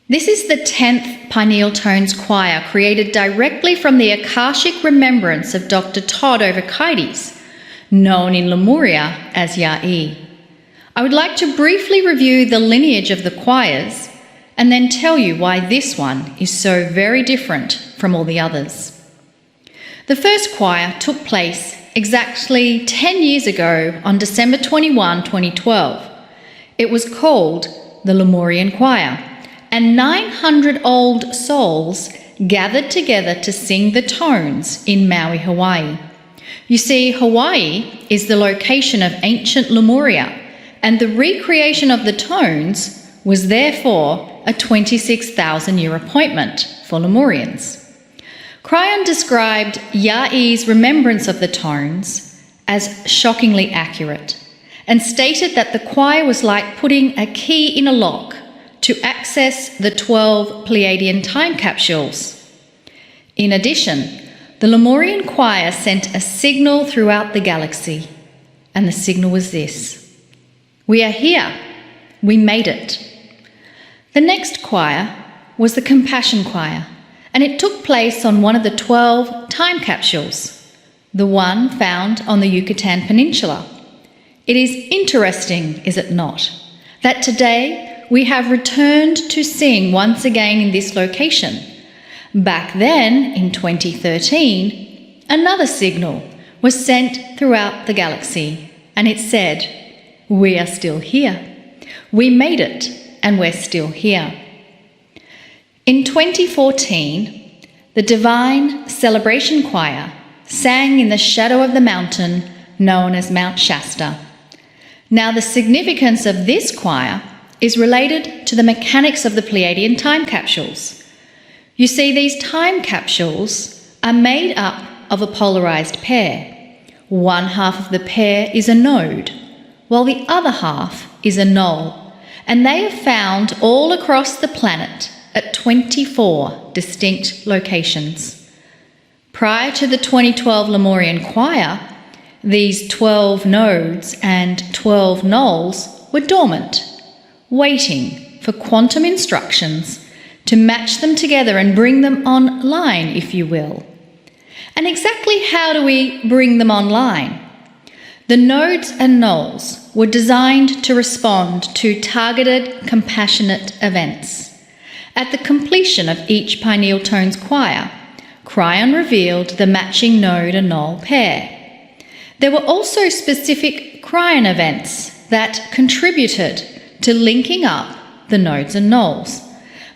This is the 10th Pineal Tones choir created directly from the Akashic remembrance of Dr. Todd Ovakaites, known in Lemuria as Ya'i. I would like to briefly review the lineage of the choirs and then tell you why this one is so very different from all the others. The first choir took place exactly 10 years ago on December 21, 2012. It was called the Lemurian Choir, and 900 old souls gathered together to sing the tones in Maui, Hawaii. You see, Hawaii is the location of ancient Lemuria, and the recreation of the tones was therefore a 26,000-year appointment for Lemurians. Cryon described Ya'i's remembrance of the tones as shockingly accurate and stated that the choir was like putting a key in a lock to access the 12 Pleiadian time capsules. In addition, the Lemurian choir sent a signal throughout the galaxy, and the signal was this: "We are here. We made it." The next choir was the Compassion Choir, and it took place on one of the 12 time capsules, the one found on the Yucatan Peninsula. It is interesting, is it not, that today we have returned to sing once again in this location. Back then, in 2013, another signal was sent throughout the galaxy, and it said, "We are still here. We made it, and we're still here." In 2014, the Divine Celebration Choir sang in the shadow of the mountain known as Mount Shasta. Now, the significance of this choir is related to the mechanics of the Pleiadian time capsules. You see, these time capsules are made up of a polarized pair. One half of the pair is a node, while the other half is a null, and they are found all across the planet at 24 distinct locations. Prior to the 2012 Lemurian Choir, these 12 nodes and 12 nulls were dormant, waiting for quantum instructions to match them together and bring them online, if you will. And exactly how do we bring them online? The nodes and nulls were designed to respond to targeted, compassionate events. At the completion of each Pineal Tones choir, Cryon revealed the matching node and null pair. There were also specific Cryon events that contributed to linking up the nodes and nulls.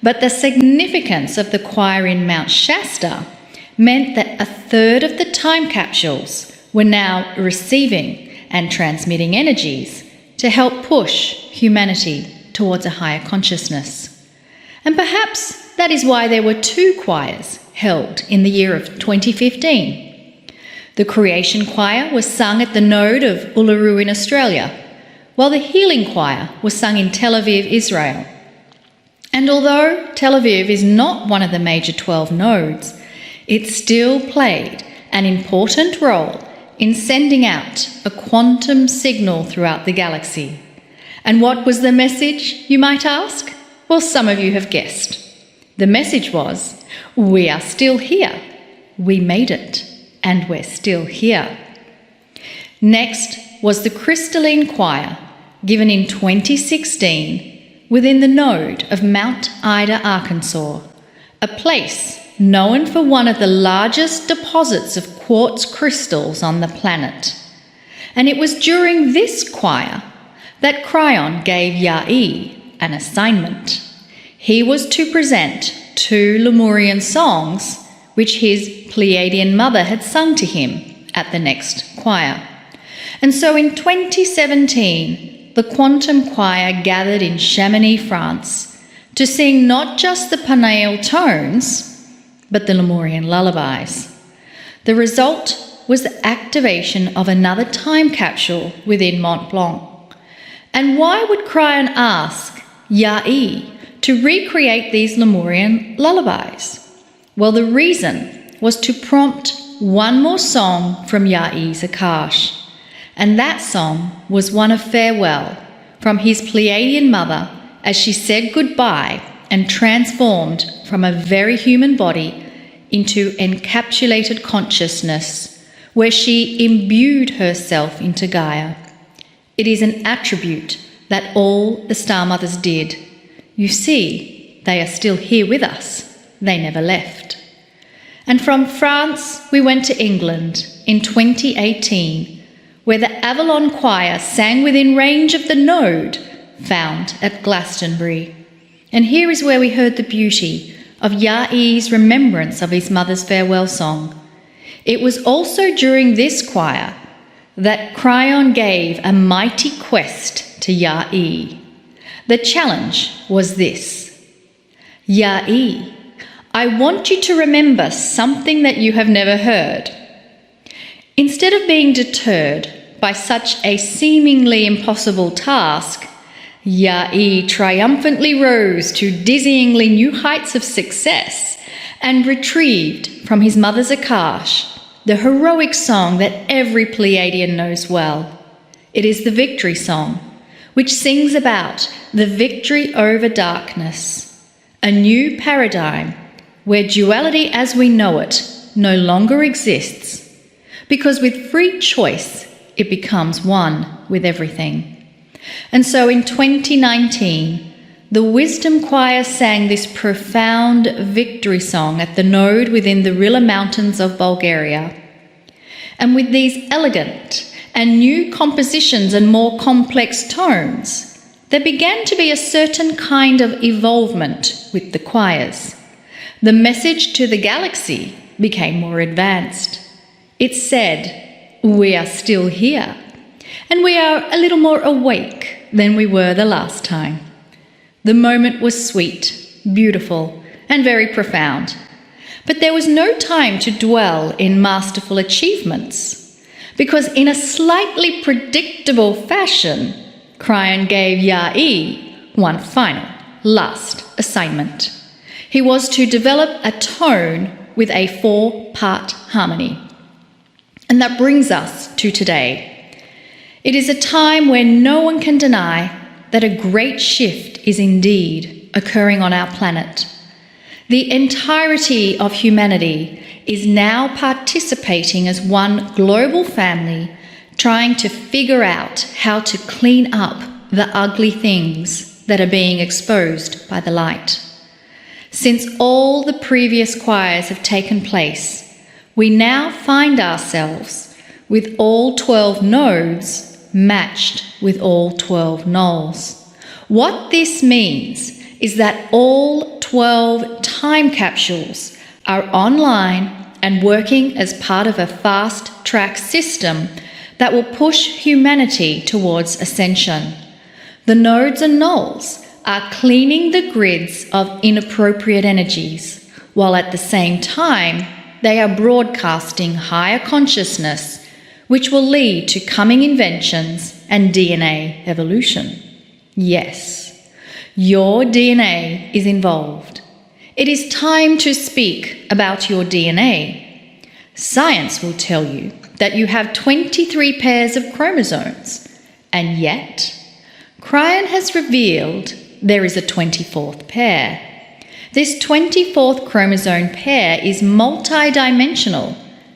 But the significance of the choir in Mount Shasta meant that a third of the time capsules were now receiving and transmitting energies to help push humanity towards a higher consciousness. And perhaps that is why there were two choirs held in the year of 2015. The Creation Choir was sung at the node of Uluru in Australia, while the Healing Choir was sung in Tel Aviv, Israel. And although Tel Aviv is not one of the major 12 nodes, it still played an important role in sending out a quantum signal throughout the galaxy. And what was the message, you might ask? Well, some of you have guessed. The message was, "We are still here. We made it, and we're still here." Next was the Crystalline Choir, given in 2016 within the node of Mount Ida, Arkansas, a place known for one of the largest deposits of quartz crystals on the planet. And it was during this choir that Cryon gave Ya'i an assignment. He was to present 2 Lemurian songs which his Pleiadian mother had sung to him at the next choir. And so in 2017, the Quantum Choir gathered in Chamonix, France, to sing not just the Pineal Tones, but the Lemurian lullabies. The result was the activation of another time capsule within Mont Blanc. And why would Cryon ask Ya'i to recreate these Lemurian lullabies? Well, the reason was to prompt one more song from Ya'i's Akash. And that song was one of farewell from his Pleiadian mother as she said goodbye and transformed from a very human body into encapsulated consciousness, where she imbued herself into Gaia. It is an attribute that all the Star Mothers did. You see, they are still here with us. They never left. And from France, we went to England in 2018, where the Avalon Choir sang within range of the node found at Glastonbury. And here is where we heard the beauty of Ya'i's remembrance of his mother's farewell song. It was also during this choir that Kryon gave a mighty quest to Ya'i. The challenge was this: Ya'i, I want you to remember something that you have never heard. Instead of being deterred by such a seemingly impossible task, Ya'i triumphantly rose to dizzyingly new heights of success and retrieved from his mother's Akash the heroic song that every Pleiadian knows well. It is the victory song, which sings about the victory over darkness, a new paradigm where duality as we know it no longer exists, because with free choice it becomes one with everything. And so in 2019, the Wisdom Choir sang this profound victory song at the node within the Rila Mountains of Bulgaria. And with these elegant and new compositions and more complex tones, there began to be a certain kind of evolvement with the choirs. The message to the galaxy became more advanced. It said, we are still here, and we are a little more awake than we were the last time. The moment was sweet, beautiful, and very profound. But there was no time to dwell in masterful achievements, because in a slightly predictable fashion, Kryon gave Ya'i one final, last assignment. He was to develop a tone with a 4-part harmony. And that brings us to today. It is a time where no one can deny that a great shift is indeed occurring on our planet. The entirety of humanity is now participating as one global family, trying to figure out how to clean up the ugly things that are being exposed by the light. Since all the previous choirs have taken place, we now find ourselves with all 12 nodes matched with all 12 nulls. What this means is that all 12 time capsules are online and working as part of a fast-track system that will push humanity towards ascension. The nodes and nulls are cleaning the grids of inappropriate energies, while at the same time they are broadcasting higher consciousness, which will lead to coming inventions and DNA evolution. Yes, your DNA is involved. It is time to speak about your DNA. Science will tell you that you have 23 pairs of chromosomes, and yet Kryon has revealed there is a 24th pair. This 24th chromosome pair is multidimensional,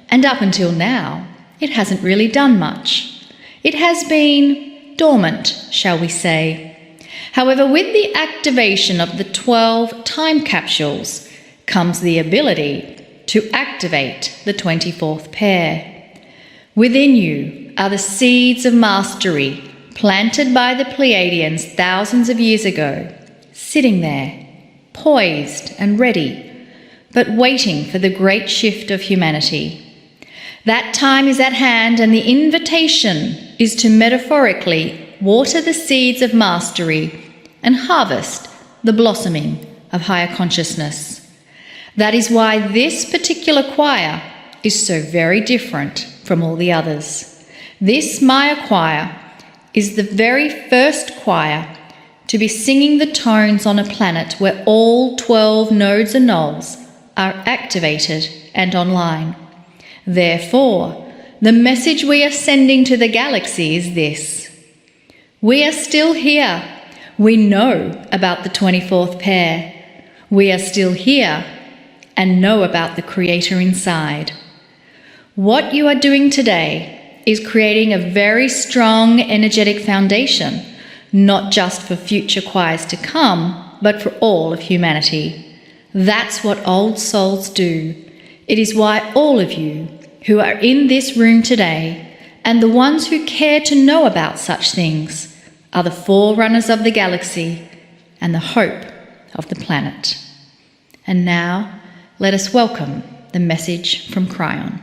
and up until now, it hasn't really done much. It has been dormant, shall we say. However, with the activation of the 12 time capsules comes the ability to activate the 24th pair. Within you are the seeds of mastery planted by the Pleiadians thousands of years ago, sitting there, poised and ready, but waiting for the great shift of humanity. That time is at hand, and the invitation is to metaphorically water the seeds of mastery and harvest the blossoming of higher consciousness. That is why this particular choir is so very different from all the others. This Maya choir is the very first choir to be singing the tones on a planet where all 12 nodes and nulls are activated and online. Therefore, the message we are sending to the galaxy is this: we are still here. We know about the 24th pair. We are still here and know about the Creator inside. What you are doing today is creating a very strong energetic foundation, not just for future choirs to come, but for all of humanity. That's what old souls do. It is why all of you who are in this room today, and the ones who care to know about such things, are the forerunners of the galaxy and the hope of the planet. And now, let us welcome the message from Kryon.